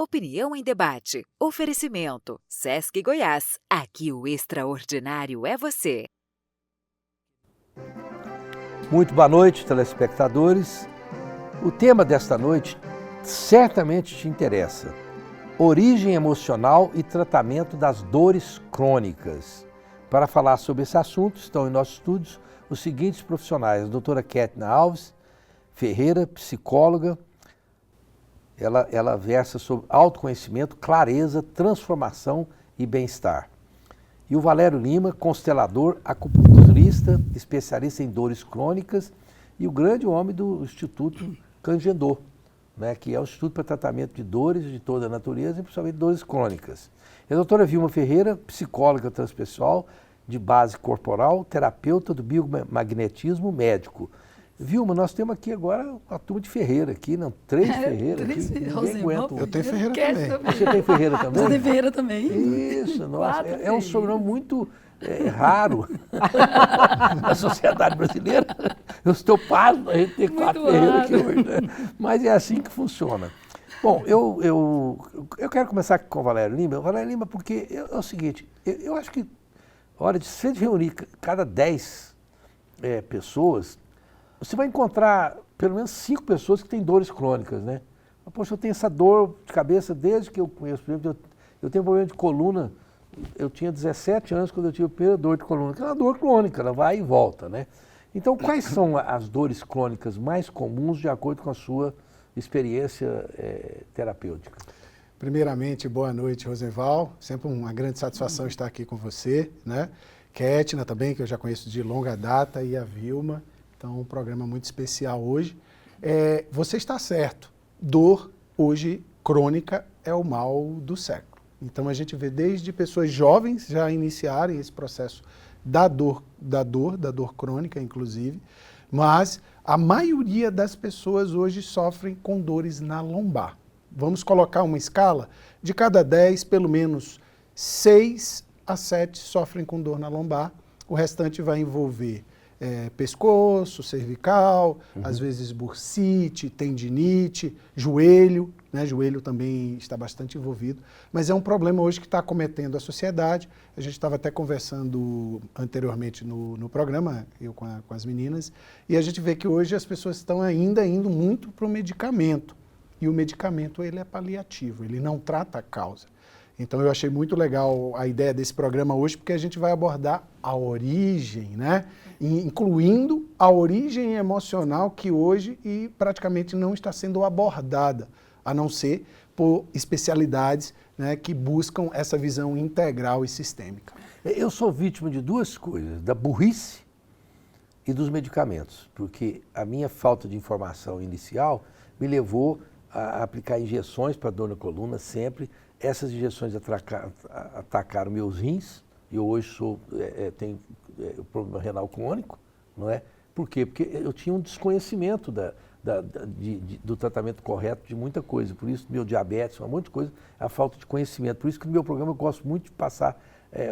Opinião em debate. Oferecimento. Sesc Goiás. Aqui o extraordinário é você. Muito boa noite, telespectadores. O tema desta noite certamente te interessa. Origem emocional e tratamento das dores crônicas. Para falar sobre esse assunto, estão em nossos estúdios os seguintes profissionais. A doutora Kétina Alves Ferreira, psicóloga. Ela versa sobre autoconhecimento, clareza, transformação e bem-estar. E o Valério Lima, constelador, acupunturista, especialista em dores crônicas e o grande homem do Instituto Cangendô, né, que é o Instituto para Tratamento de Dores de toda a natureza e principalmente dores crônicas. E a doutora Vilma Ferreira, psicóloga transpessoal de base corporal, terapeuta do biomagnetismo médico. Vilma, nós temos aqui agora a turma de Ferreira aqui, não? Três Ferreira aqui. Ninguém aguenta. Eu tenho Ferreira também. Você tem Ferreira também? Eu tenho Ferreira também. Isso, nossa, é um sobrenome muito raro na sociedade brasileira. Eu estou pasmo a gente ter quatro Ferreira aqui hoje, né? Mas é assim que funciona. Bom, eu quero começar aqui com o Valério Lima. Valério Lima, porque é o seguinte, eu acho que a hora de se reunir cada 10 pessoas, você vai encontrar pelo menos 5 pessoas que têm dores crônicas, né? Poxa, eu tenho essa dor de cabeça desde que eu conheço. Por exemplo, eu tenho problema de coluna. Eu tinha 17 anos quando eu tive a primeira dor de coluna, que é uma dor crônica, ela vai e volta, né? Então, quais são as dores crônicas mais comuns de acordo com a sua experiência terapêutica? Primeiramente, boa noite, Rosenval. Sempre uma grande satisfação estar aqui com você, né? Kétina também, que eu já conheço de longa data, e a Vilma. Então, um programa muito especial hoje. Você está certo, dor hoje crônica é o mal do século. Então, a gente vê desde pessoas jovens já iniciarem esse processo da dor crônica, inclusive, mas a maioria das pessoas hoje sofrem com dores na lombar. Vamos colocar uma escala? De cada 10, pelo menos 6 a 7 sofrem com dor na lombar, o restante vai envolver pescoço, cervical, às vezes bursite, tendinite, joelho, né? Joelho também está bastante envolvido, mas é um problema hoje que está acometendo a sociedade. A gente estava até conversando anteriormente no programa, eu com as meninas, e a gente vê que hoje as pessoas estão ainda indo muito para o medicamento, e o medicamento ele é paliativo, ele não trata a causa. Então eu achei muito legal a ideia desse programa hoje, porque a gente vai abordar a origem, né? Incluindo a origem emocional que hoje praticamente não está sendo abordada, a não ser por especialidades, né, que buscam essa visão integral e sistêmica. Eu sou vítima de duas coisas, da burrice e dos medicamentos, porque a minha falta de informação inicial me levou a aplicar injeções para dor na coluna sempre. Essas injeções atacaram meus rins, e eu hoje tenho problema renal crônico, não é? Por quê? Porque eu tinha um desconhecimento do tratamento correto de muita coisa. Por isso, meu diabetes, um monte de coisa, a falta de conhecimento. Por isso que no meu programa eu gosto muito de passar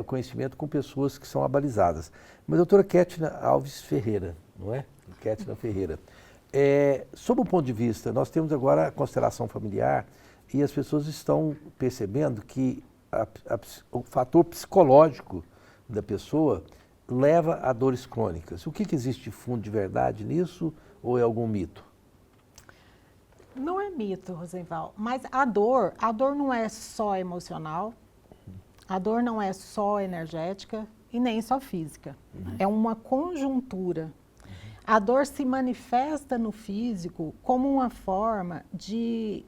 o conhecimento com pessoas que são abalizadas. Mas a doutora Kétina Alves Ferreira, não é? Kétina Ferreira. Sob o ponto de vista, nós temos agora a constelação familiar, e as pessoas estão percebendo que o fator psicológico da pessoa leva a dores crônicas. O que existe de fundo de verdade nisso, ou é algum mito? Não é mito, Rosenval, mas a dor não é só emocional, a dor não é só energética e nem só física. É uma conjuntura. A dor se manifesta no físico como uma forma de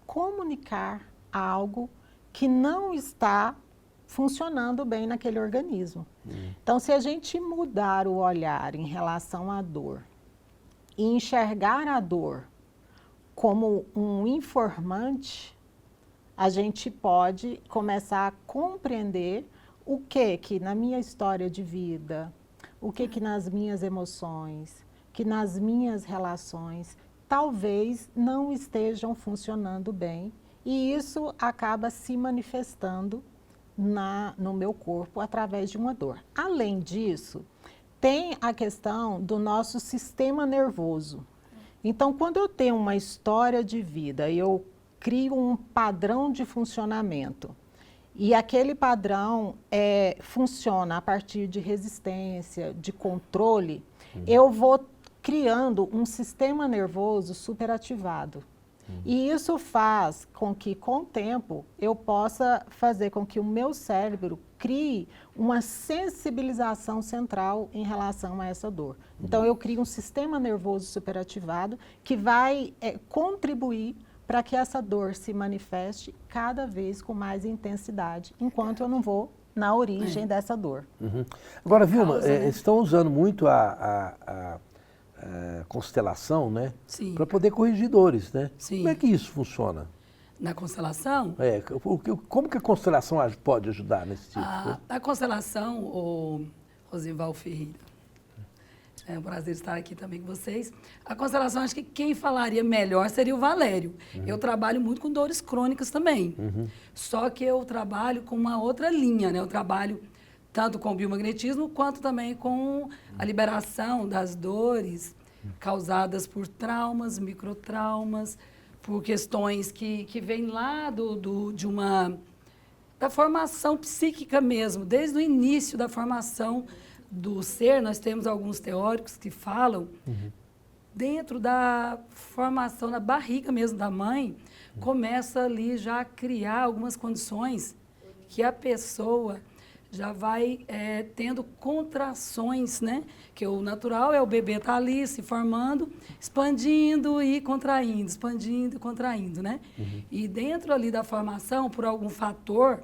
comunicar algo que não está funcionando bem naquele organismo. Então, se a gente mudar o olhar em relação à dor e enxergar a dor como um informante, a gente pode começar a compreender o que na minha história de vida, o que nas minhas emoções, que nas minhas relações talvez não estejam funcionando bem, e isso acaba se manifestando no meu corpo através de uma dor. Além disso, tem a questão do nosso sistema nervoso. Então, quando eu tenho uma história de vida e eu crio um padrão de funcionamento. E aquele padrão funciona a partir de resistência, de controle. Eu vou criando um sistema nervoso superativado. E isso faz com que, com o tempo, eu possa fazer com que o meu cérebro crie uma sensibilização central em relação a essa dor. Então, eu crio um sistema nervoso superativado que vai contribuir para que essa dor se manifeste cada vez com mais intensidade, enquanto eu não vou na origem dessa dor. Agora, Vilma, estão usando muito a constelação, né? Sim. Para poder corrigir dores, né? Sim. Como é que isso funciona? Na constelação? Como que a constelação pode ajudar nesse tipo? A constelação, o Rosival Ferreira, é um prazer estar aqui também com vocês. A constelação, acho que quem falaria melhor seria o Valério. Eu trabalho muito com dores crônicas também. Só que eu trabalho com uma outra linha, né? Eu trabalho tanto com o biomagnetismo, quanto também com a liberação das dores causadas por traumas, microtraumas, por questões que vêm lá da formação psíquica mesmo. Desde o início da formação do ser, nós temos alguns teóricos que falam, dentro da formação da barriga mesmo da mãe, começa ali já a criar algumas condições que a pessoa já vai tendo contrações, né? Que o natural é o bebê estar ali se formando, expandindo e contraindo, expandindo e contraindo, né? E dentro ali da formação, por algum fator,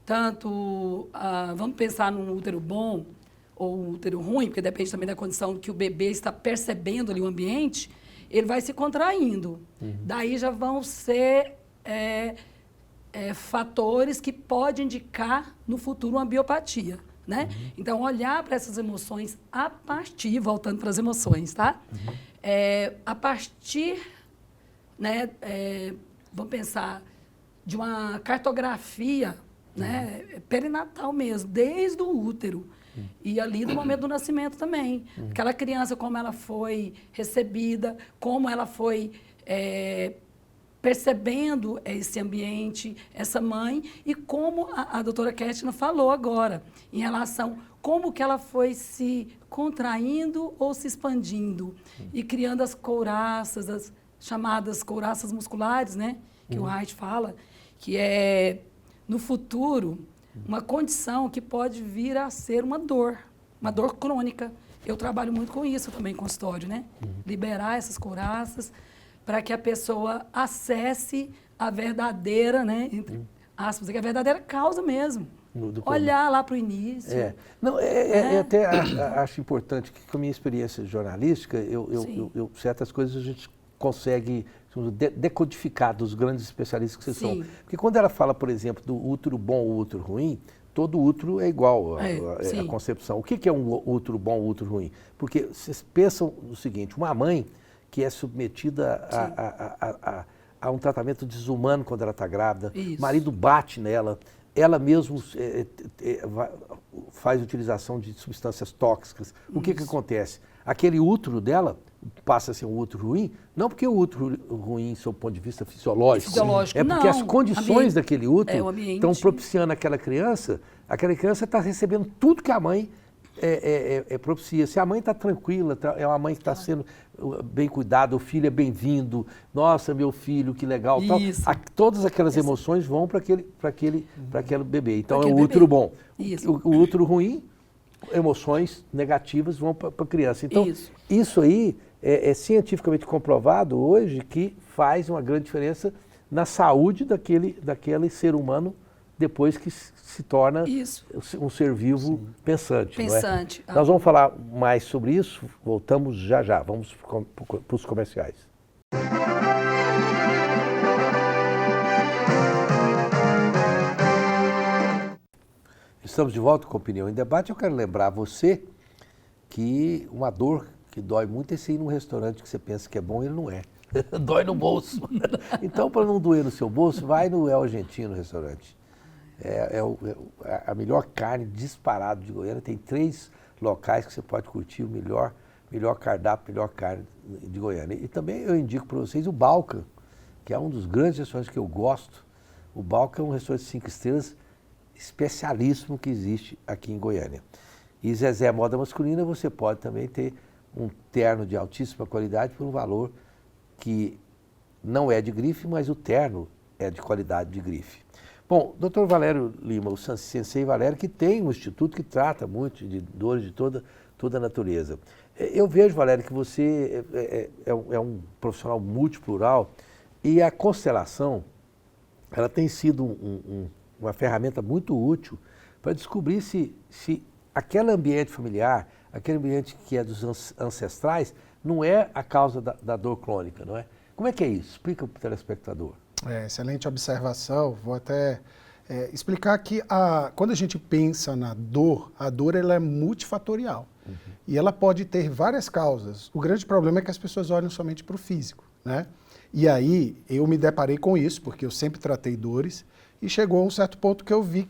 tanto, vamos pensar num útero bom ou útero ruim, porque depende também da condição que o bebê está percebendo ali o ambiente, ele vai se contraindo. Daí já vão ser fatores que podem indicar no futuro uma biopatia, né? Então, olhar para essas emoções a partir, voltando para as emoções, tá? A partir, né, vamos pensar, de uma cartografia, né, perinatal mesmo, desde o útero. E ali do momento do nascimento também. Aquela criança, como ela foi recebida, como ela foi percebendo esse ambiente, essa mãe, e como a doutora Kétina falou agora, em relação como que ela foi se contraindo ou se expandindo, e criando as couraças, as chamadas couraças musculares, né? Que o Haidt fala, que é, no futuro, uma condição que pode vir a ser uma dor crônica. Eu trabalho muito com isso também, em consultório, né? Liberar essas couraças, para que a pessoa acesse a verdadeira, né, entre aspas, que é a verdadeira causa mesmo. Olhar lá para o início. Até acho importante que, com a minha experiência jornalística, certas coisas a gente consegue decodificar dos grandes especialistas que vocês são. Porque quando ela fala, por exemplo, do útero bom ou útero ruim, todo útero é igual a concepção. O que é um útero bom ou útero ruim? Porque vocês pensam no seguinte, uma mãe que é submetida a um tratamento desumano quando ela está grávida, o marido bate nela, ela mesma faz utilização de substâncias tóxicas. O que acontece? Aquele útero dela passa a ser um útero ruim, não porque o útero ruim, sob o ponto de vista fisiológico, é porque as condições daquele útero estão propiciando aquela criança está recebendo tudo que a mãe propicia. Se a mãe está tranquila, é uma mãe que está sendo bem cuidada, o filho é bem-vindo, nossa, meu filho, que legal. Tal. Todas aquelas emoções vão para aquele bebê. Então, é o útero bom. O útero ruim, emoções negativas vão para a criança. Então, isso aí é cientificamente comprovado hoje que faz uma grande diferença na saúde daquele ser humano depois que se torna um ser vivo pensante. Pensante. Não é? Nós vamos falar mais sobre isso, voltamos já. Vamos para os comerciais. Estamos de volta com Opinião em Debate. Eu quero lembrar a você que uma dor que dói muito é você ir num restaurante que você pensa que é bom e ele não é. Dói no bolso. Então, para não doer no seu bolso, vai no El Argentino restaurante. A melhor carne disparado de Goiânia. Tem 3 locais que você pode curtir o melhor cardápio, melhor carne de Goiânia. E também eu indico para vocês o Balkan. que é um dos grandes restaurantes que eu gosto. O Balca é um restaurante 5 estrelas especialíssimo que existe aqui em Goiânia. E Zezé Moda Masculina, você pode também ter um terno de altíssima qualidade por um valor que não é de grife, mas o terno é de qualidade de grife. Bom, Dr. Valério Lima, o Sensei Valério, que tem um instituto que trata muito de dores de toda a natureza. Eu vejo, Valério, que você é um profissional multiplural e a constelação, ela tem sido uma ferramenta muito útil para descobrir se aquele ambiente familiar, aquele ambiente que é dos ancestrais, não é a causa da dor crônica, não é? Como é que é isso? Explica para o telespectador. Excelente observação. Vou até explicar que quando a gente pensa na dor, a dor ela é multifatorial. E ela pode ter várias causas. O grande problema é que as pessoas olham somente para o físico, né? E aí eu me deparei com isso, porque eu sempre tratei dores, e chegou a um certo ponto que eu vi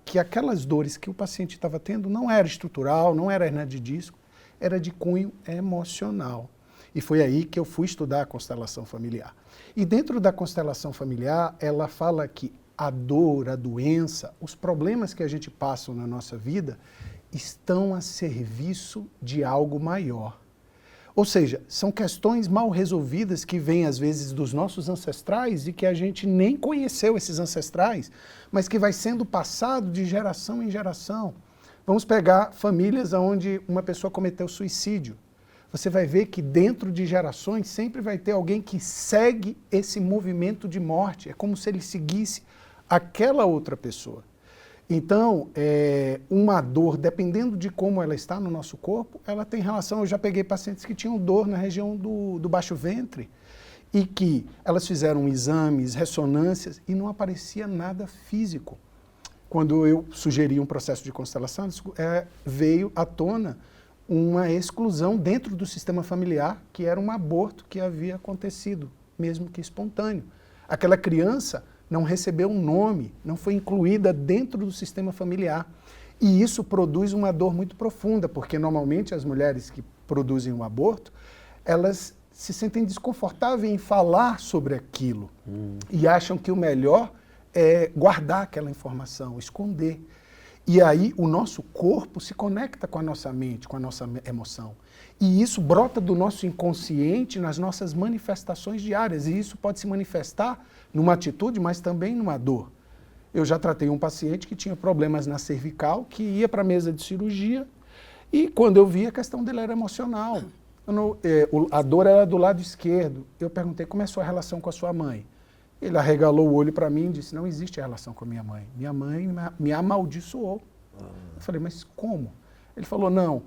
que aquelas dores que o paciente estava tendo não era estrutural, não era hernia de disco, era de cunho emocional. E foi aí que eu fui estudar a constelação familiar. E dentro da constelação familiar, ela fala que a dor, a doença, os problemas que a gente passa na nossa vida estão a serviço de algo maior. Ou seja, são questões mal resolvidas que vêm às vezes dos nossos ancestrais e que a gente nem conheceu esses ancestrais, mas que vai sendo passado de geração em geração. Vamos pegar famílias onde uma pessoa cometeu suicídio. Você vai ver que dentro de gerações sempre vai ter alguém que segue esse movimento de morte. É como se ele seguisse aquela outra pessoa. Então, uma dor, dependendo de como ela está no nosso corpo, ela tem relação. Eu já peguei pacientes que tinham dor na região do baixo ventre e que elas fizeram exames, ressonâncias e não aparecia nada físico. Quando eu sugeri um processo de constelação, veio à tona uma exclusão dentro do sistema familiar, que era um aborto que havia acontecido, mesmo que espontâneo. Aquela criança não recebeu um nome, não foi incluída dentro do sistema familiar. E isso produz uma dor muito profunda, porque normalmente as mulheres que produzem um aborto, elas se sentem desconfortáveis em falar sobre aquilo e acham que o melhor é guardar aquela informação, esconder. E aí o nosso corpo se conecta com a nossa mente, com a nossa emoção. E isso brota do nosso inconsciente nas nossas manifestações diárias. E isso pode se manifestar numa atitude, mas também numa dor. Eu já tratei um paciente que tinha problemas na cervical, que ia para a mesa de cirurgia, e quando eu vi, a questão dele era emocional. A dor era do lado esquerdo. Eu perguntei, como é a sua relação com a sua mãe? Ele arregalou o olho para mim e disse, não existe relação com a minha mãe. Minha mãe me amaldiçoou. Eu falei, mas como? Ele falou, não,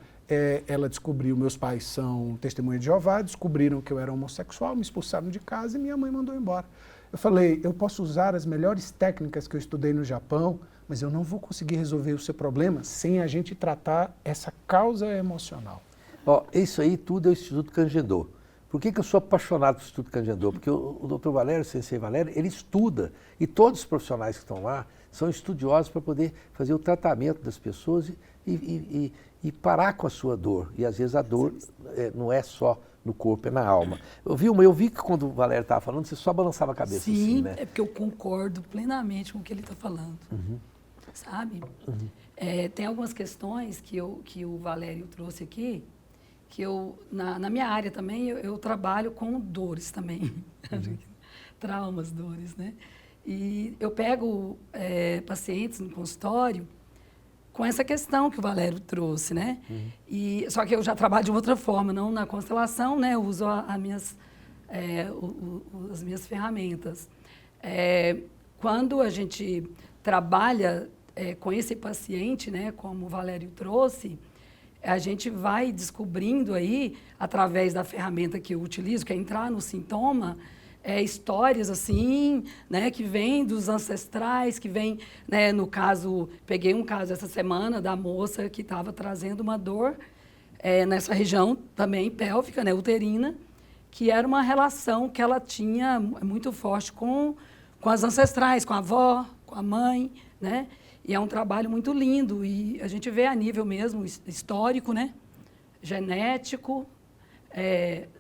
ela descobriu, meus pais são testemunha de Jeová, descobriram que eu era homossexual, me expulsaram de casa e minha mãe mandou embora. Eu falei, eu posso usar as melhores técnicas que eu estudei no Japão, mas eu não vou conseguir resolver o seu problema sem a gente tratar essa causa emocional. Isso aí tudo é o Instituto Cangendô. Por que eu sou apaixonado pelo Instituto Cangendô? Porque o Dr. Valério, o Sensei Valério, ele estuda, e todos os profissionais que estão lá são estudiosos para poder fazer o tratamento das pessoas e parar com a sua dor. E às vezes a dor não é só no corpo, é na alma. Eu vi que quando o Valério estava falando, você só balançava a cabeça. Sim, assim, né? É porque eu concordo plenamente com o que ele está falando. Sabe? Tem algumas questões que o Valério trouxe aqui, que na minha área também, eu trabalho com dores também. Traumas, dores, né? E eu pego pacientes no consultório com essa questão que o Valério trouxe, né? Só que eu já trabalho de outra forma, não na constelação, né? Eu uso as minhas ferramentas. Quando a gente trabalha com esse paciente, né? Como o Valério trouxe, a gente vai descobrindo aí, através da ferramenta que eu utilizo, que é entrar no sintoma, histórias assim, né, que vêm dos ancestrais, que vêm, né, no caso, peguei um caso essa semana da moça que estava trazendo uma dor nessa região também pélvica, né, uterina, que era uma relação que ela tinha muito forte com as ancestrais, com a avó, com a mãe, né? E é um trabalho muito lindo e a gente vê a nível mesmo histórico, né? Genético,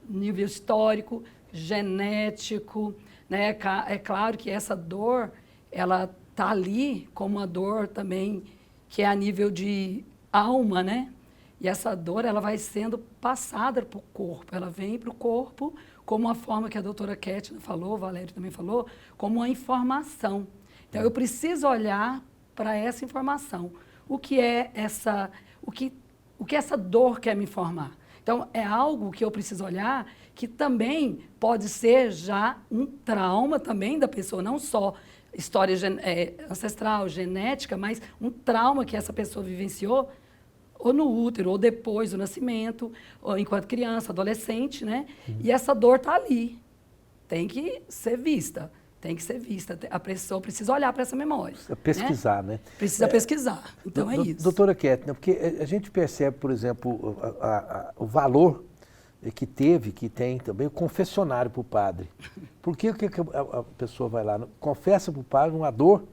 nível histórico, genético, né? É claro que essa dor, ela está ali como uma dor também que é a nível de alma, né? E essa dor, ela vai sendo passada para o corpo, ela vem para o corpo como uma forma que a doutora Kétina falou, o Valério também falou, como uma informação. Então, eu preciso olhar para essa informação. O que essa dor quer me informar? Então, é algo que eu preciso olhar que também pode ser já um trauma também da pessoa, não só história ancestral, genética, mas um trauma que essa pessoa vivenciou ou no útero, ou depois do nascimento, ou enquanto criança, adolescente, né? E essa dor está ali. Tem que ser vista. Tem que ser vista. A pessoa precisa olhar para essa memória. Precisa pesquisar, né? Precisa pesquisar. Então, é isso. Doutora Kétina, porque a gente percebe, por exemplo, o valor que tem também o confessionário para o padre. Porque a pessoa vai lá, confessa para o padre uma dor,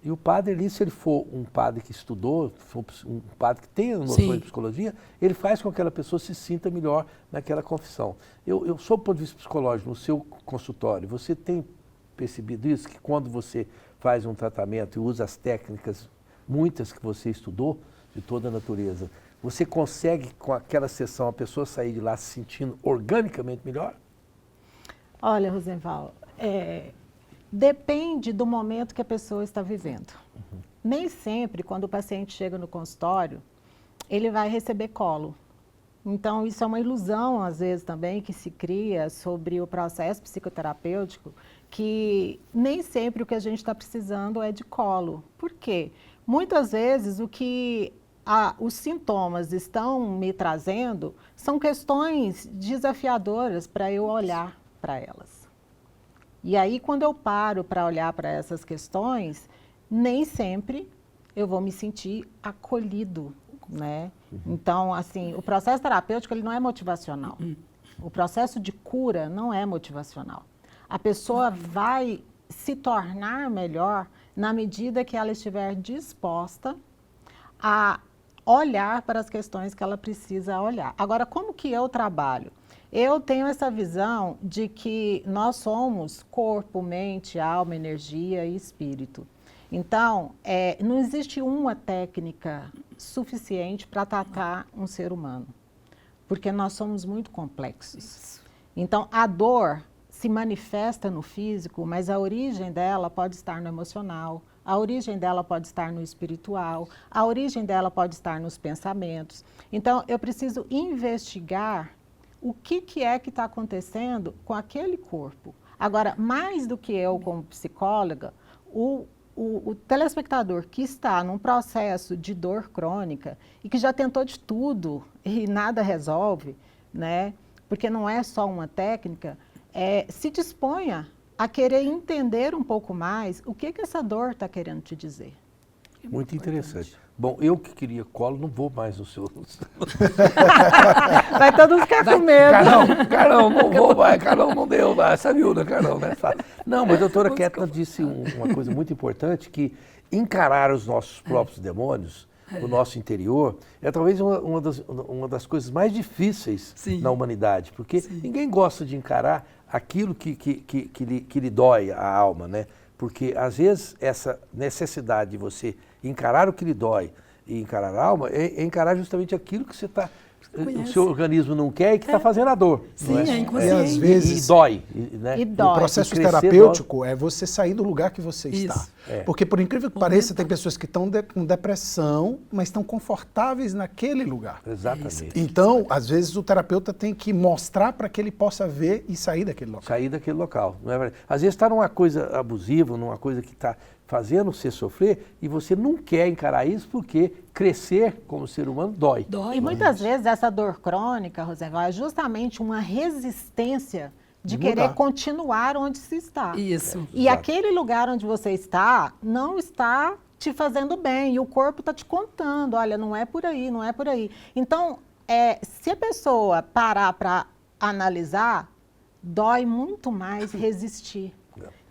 e o padre ali, se ele for um padre que estudou, for um padre que tem noção de psicologia, ele faz com que aquela pessoa se sinta melhor naquela confissão. Eu sob o ponto de vista psicológico, no seu consultório, você tem percebido isso, que quando você faz um tratamento e usa as técnicas, muitas que você estudou, de toda a natureza, você consegue, com aquela sessão, a pessoa sair de lá se sentindo organicamente melhor? Olha, Rosenval, depende do momento que a pessoa está vivendo. Nem sempre, quando o paciente chega no consultório, ele vai receber colo. Então, isso é uma ilusão, às vezes, também, que se cria sobre o processo psicoterapêutico, que nem sempre o que a gente está precisando é de colo. Por quê? Muitas vezes, o que os sintomas estão me trazendo são questões desafiadoras para eu olhar para elas. E aí, quando eu paro para olhar para essas questões, nem sempre eu vou me sentir acolhido, né? Então, assim, o processo terapêutico, ele não é motivacional. O processo de cura não é motivacional. A pessoa vai se tornar melhor na medida que ela estiver disposta a olhar para as questões que ela precisa olhar. Agora, como que eu trabalho? Eu tenho essa visão de que nós somos corpo, mente, alma, energia e espírito. Então, não existe uma técnica suficiente para tratar um ser humano, porque nós somos muito complexos. Então, a dor se manifesta no físico, mas a origem dela pode estar no emocional, a origem dela pode estar no espiritual, a origem dela pode estar nos pensamentos. Então, eu preciso investigar o que é que está acontecendo com aquele corpo. Agora, mais do que eu como psicóloga, o telespectador que está num processo de dor crônica e que já tentou de tudo e nada resolve, né? Porque não é só uma técnica, se disponha a querer entender um pouco mais o que essa dor está querendo te dizer. Muito interessante. Bom, eu que queria colo, não vou mais no seu... Vai todos ficar com medo. Carlão, não vou mais, Carlão não deu mais, essa miúda, Carlão, né? Não, mas a doutora Kétina disse uma coisa muito importante, que encarar os nossos próprios demônios, o nosso interior, é talvez uma das coisas mais difíceis na humanidade, porque ninguém gosta de encarar aquilo que lhe dói a alma, né? Porque, às vezes, essa necessidade de você encarar o que lhe dói e encarar a alma é encarar justamente aquilo que o seu organismo não quer e que está fazendo a dor. Sim, não é inconsciente. E às vezes... E dói. Né? E dói. O processo terapêutico é você sair do lugar que você está. Porque, por incrível que pareça, tem pessoas que estão com depressão, mas estão confortáveis naquele lugar. Exatamente. Então, às vezes, o terapeuta tem que mostrar para que ele possa ver e sair daquele local. Sair daquele local. Não é verdade? Às vezes está numa coisa abusiva, numa coisa que está fazendo você sofrer e você não quer encarar isso porque crescer como ser humano dói. E muitas vezes essa dor crônica, Rosenval, é justamente uma resistência de querer continuar onde se está. Isso. E aquele lugar onde você está não está te fazendo bem e o corpo está te contando, olha, não é por aí, não é por aí. Então, se a pessoa parar para analisar, dói muito mais resistir.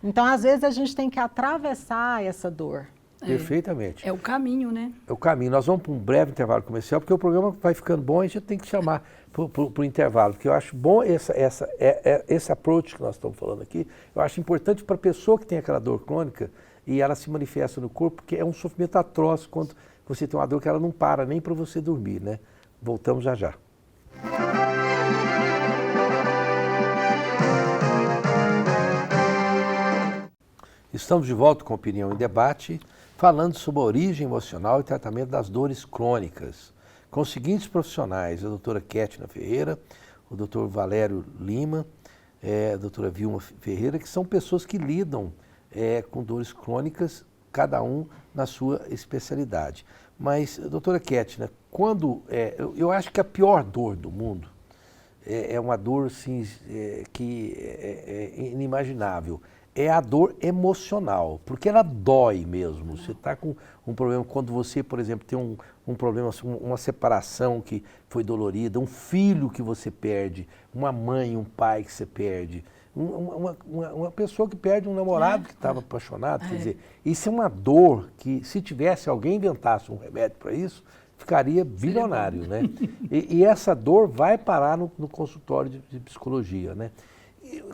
Então, às vezes, a gente tem que atravessar essa dor. Perfeitamente. É o caminho, né? É o caminho. Nós vamos para um breve intervalo comercial, porque o programa vai ficando bom e a gente tem que chamar para o intervalo, porque eu acho bom esse approach que nós estamos falando aqui, eu acho importante para a pessoa que tem aquela dor crônica e ela se manifesta no corpo, porque é um sofrimento atroz quando você tem uma dor que ela não para nem para você dormir, né? Voltamos já já. Estamos de volta com Opinião em Debate, falando sobre a origem emocional e tratamento das dores crônicas, com os seguintes profissionais: a doutora Kétina Ferreira, o doutor Valério Lima, a doutora Vilma Ferreira, que são pessoas que lidam com dores crônicas, cada um na sua especialidade. Mas, doutora Kétina, eu acho que a pior dor do mundo é uma dor assim, que é inimaginável. É a dor emocional, porque ela dói mesmo. Você está com um problema, quando você, por exemplo, tem um problema, uma separação que foi dolorida, um filho que você perde, uma mãe, um pai que você perde, uma pessoa que perde um namorado que estava apaixonado. Quer dizer, isso é uma dor que, se tivesse alguém inventasse um remédio para isso, ficaria bilionário, né? E essa dor vai parar no consultório de psicologia, né?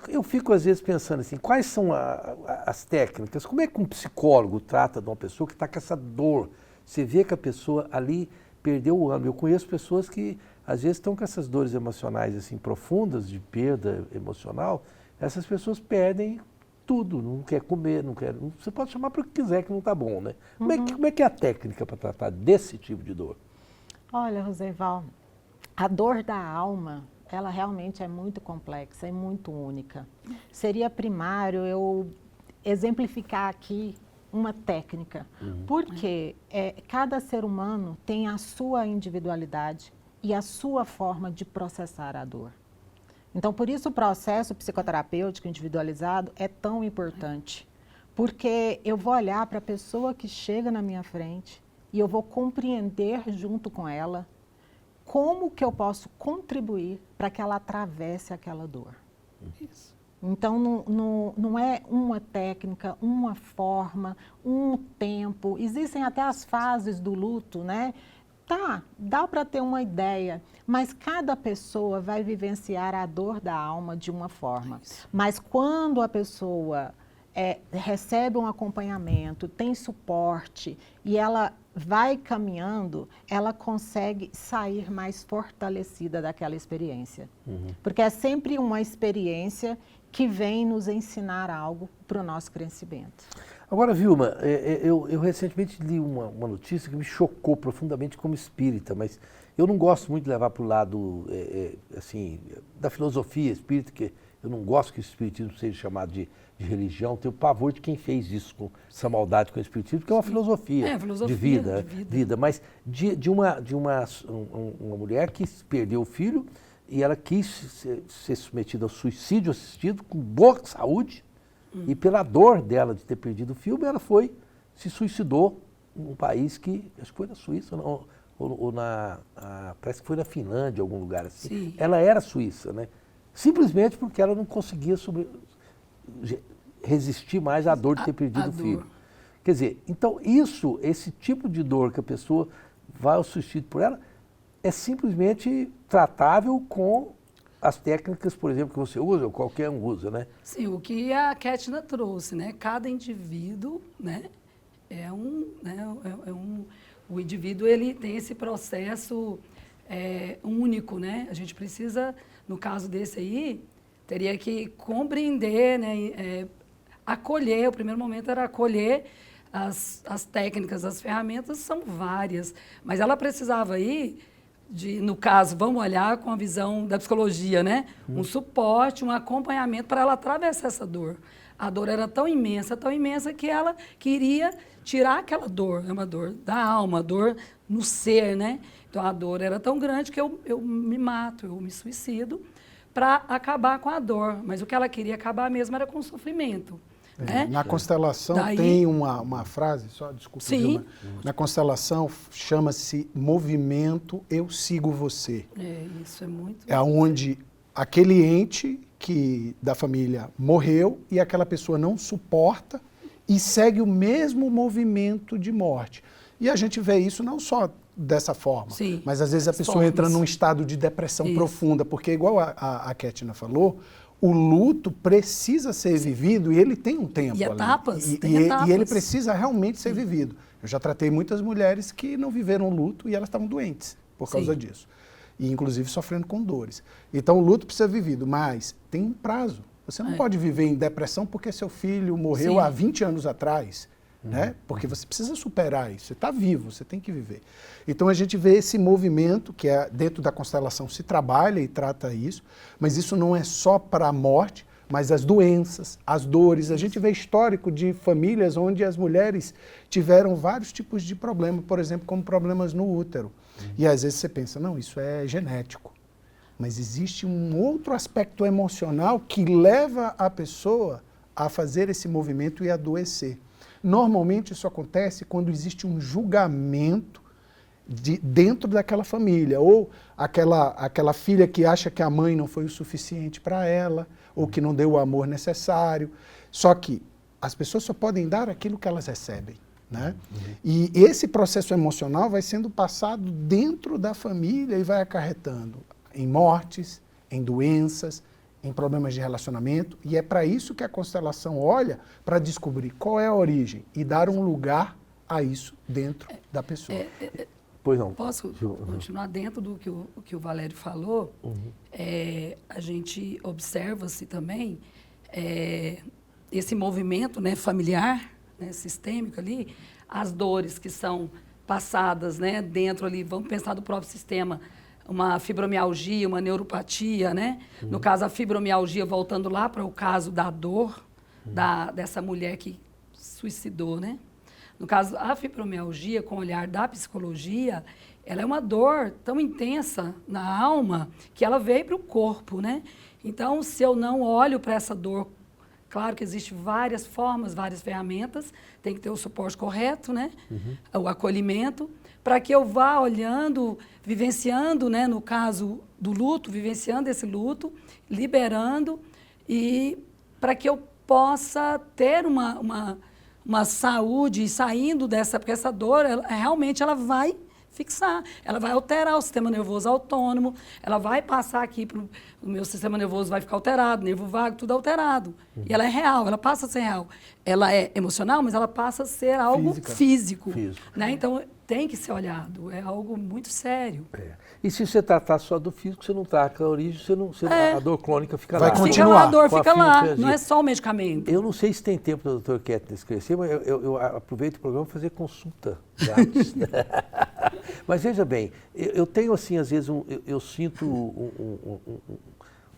Eu fico às vezes pensando assim, quais são as técnicas, como é que um psicólogo trata de uma pessoa que está com essa dor? Você vê que a pessoa ali perdeu o ânimo. Eu conheço pessoas que às vezes estão com essas dores emocionais assim profundas, de perda emocional. Essas pessoas perdem tudo, não quer comer, não quer... Você pode chamar para o que quiser que não está bom, né? Como é que é a técnica para tratar desse tipo de dor? Olha, Rosenval, a dor da alma, ela realmente é muito complexa e muito única. Seria primário eu exemplificar aqui uma técnica, porque cada ser humano tem a sua individualidade e a sua forma de processar a dor. Então, por isso o processo psicoterapêutico individualizado é tão importante, porque eu vou olhar para a pessoa que chega na minha frente e eu vou compreender junto com ela como que eu posso contribuir para que ela atravesse aquela dor. Isso. Então, não é uma técnica, uma forma, um tempo. Existem até as fases do luto, né? Tá, dá para ter uma ideia, mas cada pessoa vai vivenciar a dor da alma de uma forma. Mas quando a pessoa recebe um acompanhamento, tem suporte e ela vai caminhando, ela consegue sair mais fortalecida daquela experiência. Porque é sempre uma experiência que vem nos ensinar algo para o nosso crescimento. Agora, Vilma, eu recentemente li uma notícia que me chocou profundamente como espírita, mas eu não gosto muito de levar para o lado assim, da filosofia espírita, que eu não gosto que o espiritismo seja chamado de religião, tenho pavor de quem fez isso, com essa maldade com o espiritismo, porque é uma filosofia, de vida, mas de uma mulher que perdeu o filho e ela quis ser submetida ao suicídio assistido com boa saúde, e pela dor dela de ter perdido o filho, ela se suicidou num país que, acho que foi na Suíça, parece que foi na Finlândia, algum lugar assim. Sim. Ela era suíça, né? Simplesmente porque ela não conseguia resistir mais à dor de ter perdido o filho. Quer dizer, então esse tipo de dor que a pessoa vai ao suicídio por ela, é simplesmente tratável com as técnicas, por exemplo, que você usa, ou qualquer um usa, né? Sim, o que a Kétina trouxe, né? Cada indivíduo, né? O indivíduo, ele tem esse processo único, né? A gente precisa, no caso desse aí, teria que compreender, né? Acolher, o primeiro momento era acolher as técnicas, as ferramentas são várias, mas ela precisava ir no caso, vamos olhar com a visão da psicologia, né? Um suporte, um acompanhamento para ela atravessar essa dor. A dor era tão imensa que ela queria tirar aquela dor, é uma dor da alma, dor no ser, né? Então a dor era tão grande que eu me mato, eu me suicido para acabar com a dor. Mas o que ela queria acabar mesmo era com o sofrimento. Né? Na constelação tem uma frase, só desculpa, Vilma. Na constelação chama-se movimento eu sigo você. Isso é muito... É onde aquele ente da família morreu e aquela pessoa não suporta e segue o mesmo movimento de morte. E a gente vê isso não só dessa forma, Sim, mas às vezes a pessoa entra num estado de depressão profunda, porque igual a Kétina falou, o luto precisa ser vivido e ele tem um tempo E ali. etapas, E etapas. ele precisa realmente ser vivido. Eu já tratei muitas mulheres que não viveram luto e elas estavam doentes por causa disso. E inclusive sofrendo com dores. Então o luto precisa ser vivido, mas tem um prazo. Você não pode viver em depressão porque seu filho morreu há 20 anos atrás. Né? Porque você precisa superar isso, você está vivo, você tem que viver. Então a gente vê esse movimento que é dentro da constelação se trabalha e trata isso, mas isso não é só para a morte, mas as doenças, as dores. A gente vê histórico de famílias onde as mulheres tiveram vários tipos de problemas, por exemplo, como problemas no útero. E às vezes você pensa, não, isso é genético. Mas existe um outro aspecto emocional que leva a pessoa a fazer esse movimento e adoecer. Normalmente isso acontece quando existe um julgamento dentro daquela família, ou aquela filha que acha que a mãe não foi o suficiente para ela, ou que não deu o amor necessário. Só que as pessoas só podem dar aquilo que elas recebem. Né? E esse processo emocional vai sendo passado dentro da família e vai acarretando em mortes, em doenças, em problemas de relacionamento, e é para isso que a constelação olha para descobrir qual é a origem e dar um lugar a isso dentro da pessoa. Pois não. Posso continuar dentro do que o Valério falou? A gente observa-se também esse movimento, né, familiar, né, sistêmico ali, as dores que são passadas, né, dentro ali, vamos pensar do próprio sistema, uma fibromialgia, uma neuropatia, né? No caso, a fibromialgia, voltando lá para o caso da dor dessa mulher que suicidou, né? No caso, a fibromialgia, com o olhar da psicologia, ela é uma dor tão intensa na alma que ela veio para o corpo, né? Então, se eu não olho para essa dor, claro que existem várias formas, várias ferramentas, tem que ter o suporte correto, né? O acolhimento, para que eu vá olhando, vivenciando, né, no caso do luto, vivenciando esse luto, liberando, e para que eu possa ter uma saúde e saindo dessa, porque essa dor, realmente ela vai fixar, ela vai alterar o sistema nervoso autônomo, ela vai passar aqui para o meu sistema nervoso, vai ficar alterado, nervo vago, tudo alterado. E ela é real, ela passa a ser real. Ela é emocional, mas ela passa a ser algo físico. Né? Então, tem que ser olhado, é algo muito sério. E se você tratar só do físico, você não trata a origem, a dor crônica fica lá. Vai continuar. Fica lá, a dor fica lá, fibromialgia. não é só o medicamento. Eu não sei se tem tempo do Dr. Kétner esclarecer, mas eu aproveito o programa para fazer consulta grátis. Mas veja bem, eu tenho assim, às vezes, eu sinto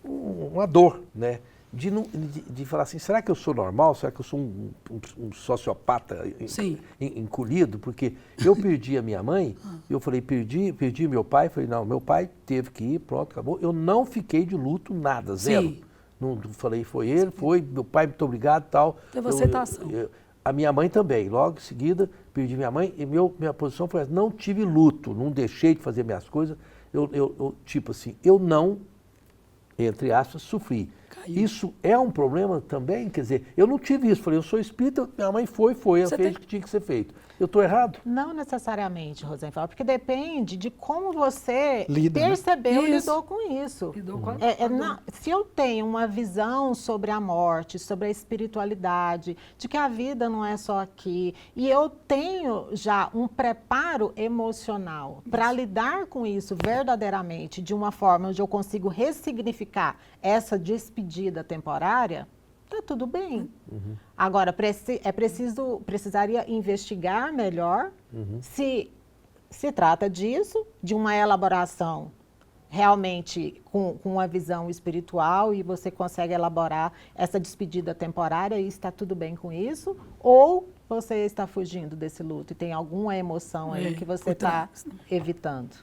uma dor, né? De falar assim, será que eu sou normal? Será que eu sou um sociopata encolhido? Porque eu perdi a minha mãe, eu falei, perdi meu pai, falei, não, meu pai teve que ir, pronto, acabou. Eu não fiquei de luto, nada, zero. Não falei, foi ele, foi, meu pai, muito obrigado e tal. Teve aceitação. A minha mãe também, logo em seguida, perdi minha mãe e minha posição foi essa, não tive luto, não deixei de fazer minhas coisas, tipo assim, eu não, entre aspas, sofri. Isso é um problema também? Quer dizer, eu não tive isso. Falei, eu sou espírita, minha mãe foi, ela fez o que tinha que ser feito. Eu estou errado? Não necessariamente, Rosenfeld, porque depende de como você percebeu e né? lidou com isso. Lidou com se eu tenho uma visão sobre a morte, sobre a espiritualidade, de que a vida não é só aqui, e eu tenho já um preparo emocional para lidar com isso verdadeiramente, de uma forma onde eu consigo ressignificar essa despedida temporária, está tudo bem. Agora, precisaria investigar melhor se trata disso, de uma elaboração realmente com uma visão espiritual e você consegue elaborar essa despedida temporária e está tudo bem com isso, ou você está fugindo desse luto e tem alguma emoção aí que você está evitando.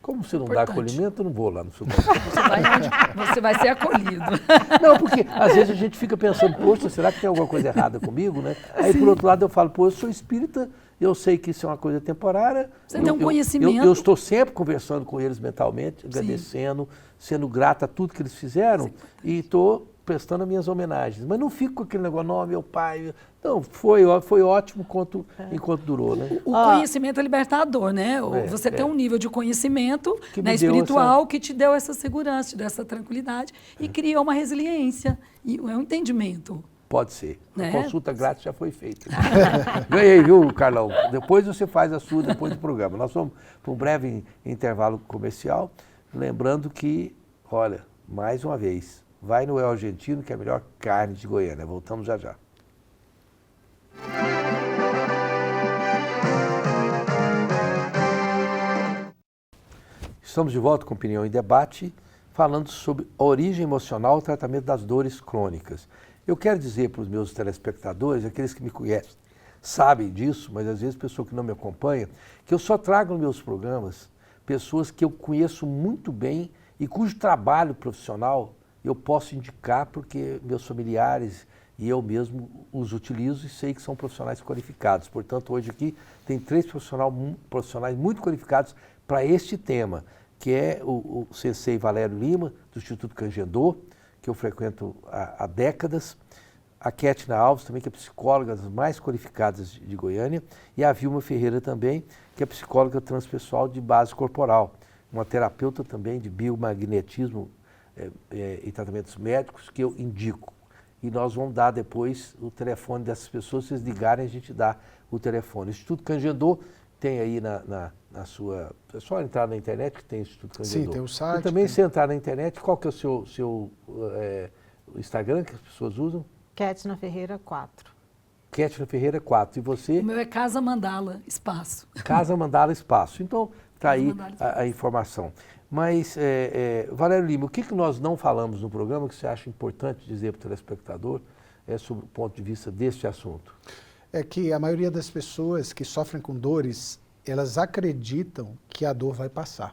Como você não dá acolhimento, eu não vou lá no seu banco. Você vai ser acolhido. Não, porque às vezes a gente fica pensando, poxa, será que tem alguma coisa errada comigo, né? Aí, por outro lado, eu falo, pô, eu sou espírita, eu sei que isso é uma coisa temporária. Você tem um conhecimento. Eu estou sempre conversando com eles mentalmente, agradecendo, sendo grato a tudo que eles fizeram, e estou prestando as minhas homenagens. Mas não fico com aquele negócio, não, meu pai... Não, foi ótimo enquanto durou, né? O conhecimento é libertador, né? Você tem um nível de conhecimento, né, espiritual que te deu essa segurança, te deu essa tranquilidade e criou uma resiliência e um entendimento. Pode ser. Né? A consulta grátis já foi feita. Ganhei, viu, Carlão? Depois você faz a sua, depois do programa. Nós vamos para um breve intervalo comercial, lembrando que, olha, mais uma vez, vai no El Argentino, que é a melhor carne de Goiânia. Voltamos já já. Estamos de volta com Opinião em Debate, falando sobre a origem emocional e o tratamento das dores crônicas. Eu quero dizer para os meus telespectadores, aqueles que me conhecem, sabem disso, mas às vezes pessoas que não me acompanham, que eu só trago nos meus programas pessoas que eu conheço muito bem e cujo trabalho profissional eu posso indicar porque meus familiares e eu mesmo os utilizo e sei que são profissionais qualificados. Portanto, hoje aqui tem 3 profissionais muito qualificados para este tema, que é o Sensei Valério Lima, do Instituto Cangendô, que eu frequento há décadas, a Kétina Alves também, que é psicóloga das mais qualificadas de Goiânia, e a Vilma Ferreira também, que é psicóloga transpessoal de base corporal, uma terapeuta também de biomagnetismo e tratamentos médicos que eu indico. E nós vamos dar depois o telefone dessas pessoas, se vocês ligarem a gente dá o telefone. O Instituto Cangendô tem aí na sua... É só entrar na internet que tem o Instituto Cangendô. Sim, tem o site. E também se entrar na internet, qual que é o seu Instagram que as pessoas usam? Kétina Ferreira 4. Kétina Ferreira 4. E você? O meu é Casa Mandala Espaço. Casa Mandala Espaço. Então, está aí a informação. Mas, Valério Lima, o que nós não falamos no programa que você acha importante dizer para o telespectador sobre o ponto de vista deste assunto? É que a maioria das pessoas que sofrem com dores, elas acreditam que a dor vai passar.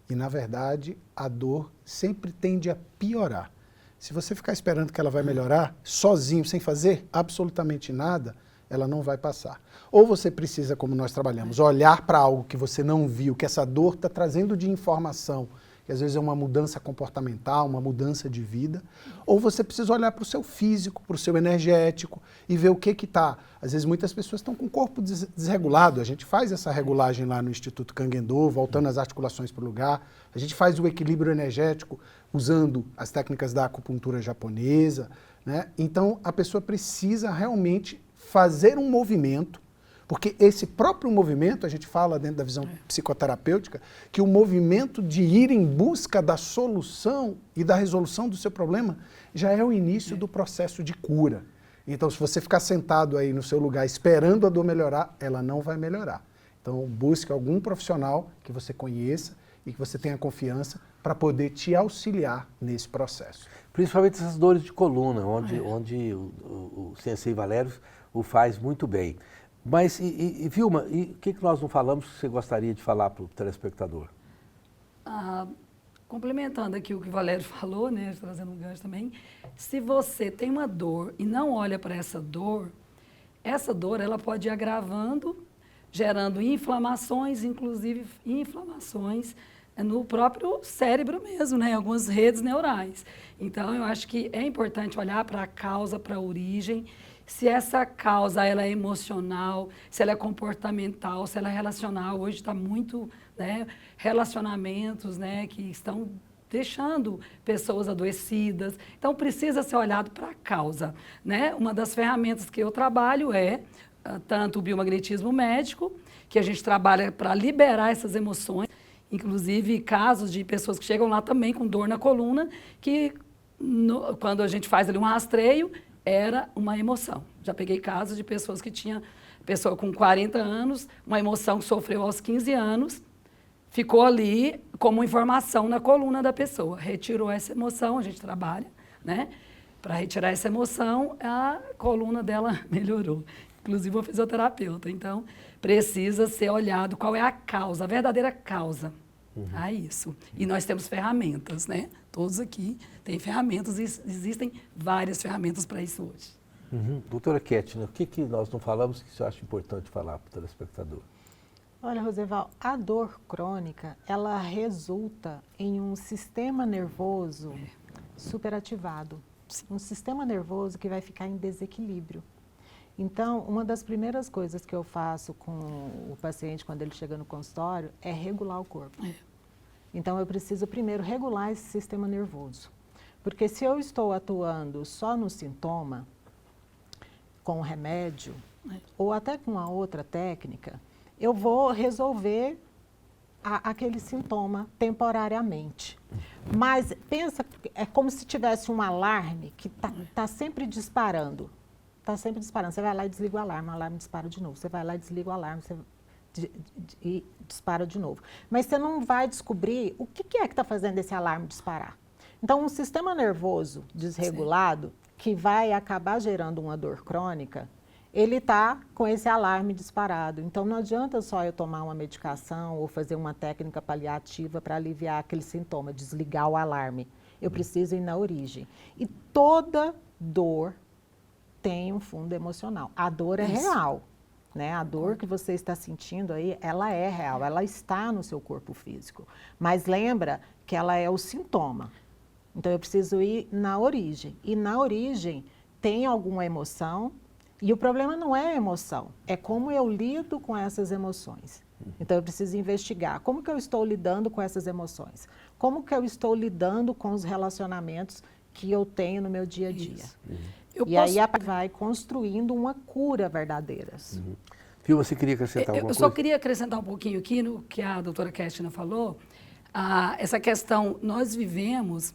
E, na verdade, a dor sempre tende a piorar. Se você ficar esperando que ela vai melhorar, sozinho, sem fazer absolutamente nada, ela não vai passar. Ou você precisa, como nós trabalhamos, olhar para algo que você não viu, que essa dor está trazendo de informação, que às vezes é uma mudança comportamental, uma mudança de vida, ou você precisa olhar para o seu físico, para o seu energético e ver o que está. Às vezes muitas pessoas estão com o corpo desregulado, a gente faz essa regulagem lá no Instituto Cangendô, voltando as articulações para o lugar, a gente faz o equilíbrio energético usando as técnicas da acupuntura japonesa, né? Então a pessoa precisa realmente fazer um movimento, porque esse próprio movimento, a gente fala dentro da visão psicoterapêutica, que o movimento de ir em busca da solução e da resolução do seu problema já é o início do processo de cura. Então, se você ficar sentado aí no seu lugar esperando a dor melhorar, ela não vai melhorar. Então, busque algum profissional que você conheça e que você tenha confiança para poder te auxiliar nesse processo. Principalmente essas dores de coluna, onde o Sensei Valério o faz muito bem. Mas, Vilma, o que nós não falamos que você gostaria de falar para o telespectador? Complementando aqui o que o Valério falou, né, trazendo um gancho também, se você tem uma dor e não olha para essa dor ela pode ir agravando, gerando inflamações, inclusive inflamações no próprio cérebro mesmo, né, algumas redes neurais. Então, eu acho que é importante olhar para a causa, para a origem, se essa causa ela é emocional, se ela é comportamental, se ela é relacional. Hoje está muito, né, relacionamentos, né, que estão deixando pessoas adoecidas. Então, precisa ser olhado para a causa, né? Uma das ferramentas que eu trabalho é tanto o biomagnetismo médico, que a gente trabalha para liberar essas emoções, inclusive casos de pessoas que chegam lá também com dor na coluna, que quando a gente faz ali um rastreio, era uma emoção. Já peguei casos de pessoas que tinham, pessoa com 40 anos, uma emoção que sofreu aos 15 anos, ficou ali como informação na coluna da pessoa. Retirou essa emoção, a gente trabalha, né? Para retirar essa emoção, a coluna dela melhorou. Inclusive uma fisioterapeuta. Então, precisa ser olhado qual é a causa, a verdadeira causa. A isso. E nós temos ferramentas, né? Todos aqui têm ferramentas e existem várias ferramentas para isso hoje. Doutora Kétina, o que nós não falamos que você acha importante falar para o telespectador? Olha, Rosenval, a dor crônica, ela resulta em um sistema nervoso superativado. um sistema nervoso que vai ficar em desequilíbrio. Então, uma das primeiras coisas que eu faço com o paciente quando ele chega no consultório é regular o corpo. Então, eu preciso primeiro regular esse sistema nervoso. Porque se eu estou atuando só no sintoma, com o remédio, ou até com uma outra técnica, eu vou resolver aquele sintoma temporariamente. Mas pensa, é como se tivesse um alarme que tá sempre disparando. Está sempre disparando. Você vai lá e desliga o alarme dispara de novo. Você vai lá e desliga o alarme e dispara de novo. Mas você não vai descobrir o que é que está fazendo esse alarme disparar. Então, um sistema nervoso desregulado, que vai acabar gerando uma dor crônica, ele está com esse alarme disparado. Então, não adianta só eu tomar uma medicação ou fazer uma técnica paliativa para aliviar aquele sintoma, desligar o alarme. Eu preciso ir na origem. E toda dor tem um fundo emocional. A dor é real, né? A dor que você está sentindo aí, ela é real, ela está no seu corpo físico. Mas lembra que ela é o sintoma. Então, eu preciso ir na origem. E na origem tem alguma emoção. E o problema não é a emoção, é como eu lido com essas emoções. Então, eu preciso investigar como que eu estou lidando com essas emoções. Como que eu estou lidando com os relacionamentos que eu tenho no meu dia a dia. Aí vai construindo uma cura verdadeira. Vilma, você queria acrescentar alguma coisa? Eu só queria acrescentar um pouquinho aqui no que a doutora Ketina falou. Essa questão, nós vivemos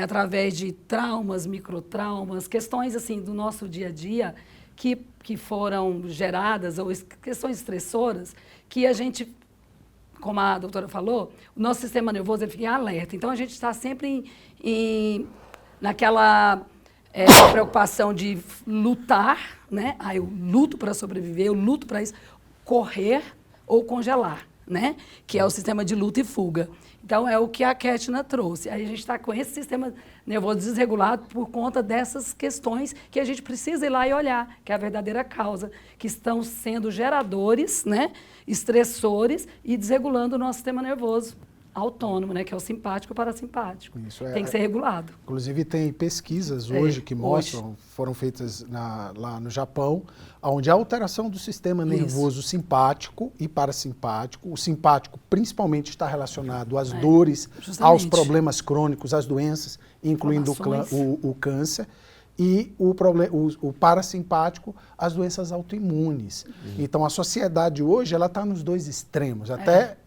através de traumas, microtraumas, questões assim do nosso dia a dia que foram geradas, ou questões estressoras, que a gente, como a doutora falou, o nosso sistema nervoso ele fica em alerta. Então, a gente está sempre naquela preocupação de lutar, né? Eu luto para sobreviver, eu luto para isso, correr ou congelar, né? Que é o sistema de luta e fuga. Então, é o que a Ketina trouxe. Aí a gente está com esse sistema nervoso desregulado por conta dessas questões que a gente precisa ir lá e olhar, que é a verdadeira causa, que estão sendo geradores, né, estressores e desregulando o nosso sistema nervoso autônomo, né, que é o simpático e o parasimpático. Isso tem que ser regulado. Inclusive, tem pesquisas hoje que mostram, foram feitas lá no Japão, onde a alteração do sistema nervoso simpático e parasimpático, o simpático principalmente está relacionado às dores, aos problemas crônicos, às doenças, incluindo o câncer, e o parasimpático, as doenças autoimunes. Então, a sociedade hoje, ela está nos dois extremos, até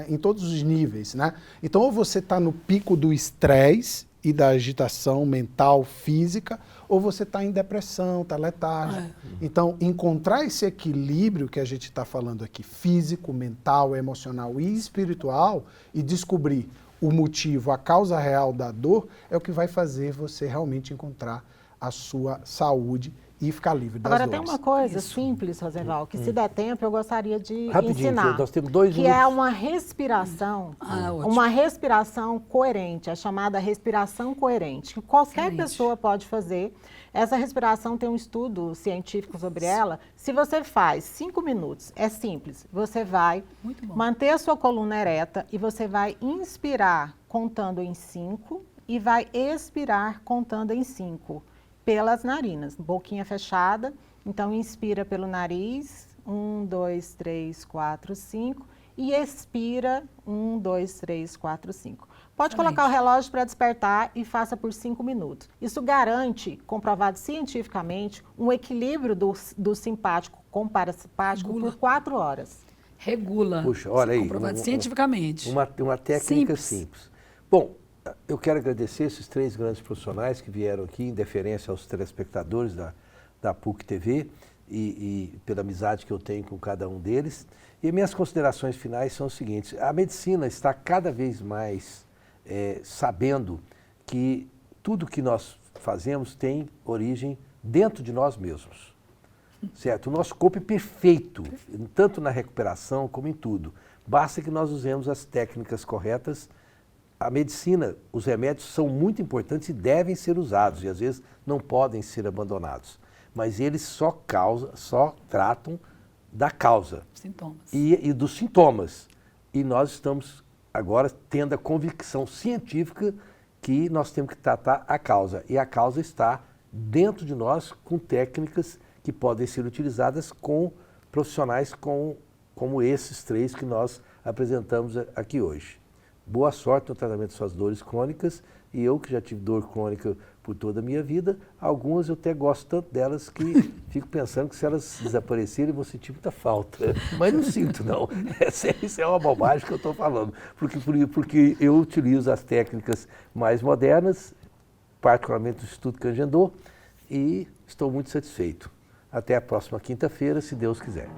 em todos os níveis, né? Então, ou você está no pico do estresse e da agitação mental, física, ou você está em depressão, está letárgico. Então, encontrar esse equilíbrio que a gente está falando aqui, físico, mental, emocional e espiritual, e descobrir o motivo, a causa real da dor, é o que vai fazer você realmente encontrar a sua saúde e ficar livre das dores. Agora, tem uma coisa simples, Rosenval, que se der tempo eu gostaria de Rapidinho, ensinar. nós temos 2 minutos. Que é uma respiração, uma respiração coerente, a chamada respiração coerente, que qualquer pessoa pode fazer. Essa respiração tem um estudo científico sobre ela. Se você faz 5 minutos, é simples, você vai manter a sua coluna ereta e você vai inspirar contando em 5 e vai expirar contando em 5. Pelas narinas, boquinha fechada. Então, inspira pelo nariz, 1, 2, 3, 4, 5. E expira, 1, 2, 3, 4, 5. Pode colocar o relógio para despertar e faça por 5 minutos. Isso garante, comprovado cientificamente, um equilíbrio do simpático com parasimpático por 4 horas. Regula. Puxa, olha aí. Comprovado cientificamente. Uma técnica simples. Bom, eu quero agradecer esses 3 grandes profissionais que vieram aqui em deferência aos telespectadores da PUC TV e pela amizade que eu tenho com cada um deles. E minhas considerações finais são as seguintes. A medicina está cada vez mais sabendo que tudo que nós fazemos tem origem dentro de nós mesmos. Certo? O nosso corpo é perfeito, tanto na recuperação como em tudo. Basta que nós usemos as técnicas corretas. A medicina, os remédios são muito importantes e devem ser usados, e às vezes não podem ser abandonados. Mas eles só tratam da causa. Sintomas. E dos sintomas. E nós estamos agora tendo a convicção científica que nós temos que tratar a causa. E a causa está dentro de nós com técnicas que podem ser utilizadas com profissionais como esses 3 que nós apresentamos aqui hoje. Boa sorte no tratamento de suas dores crônicas, e eu que já tive dor crônica por toda a minha vida, algumas eu até gosto tanto delas que fico pensando que se elas desaparecerem eu vou sentir muita falta, mas não sinto não, isso é uma bobagem que eu estou falando, porque eu utilizo as técnicas mais modernas, particularmente do Instituto Cangendô, e estou muito satisfeito. Até a próxima quinta-feira, se Deus quiser.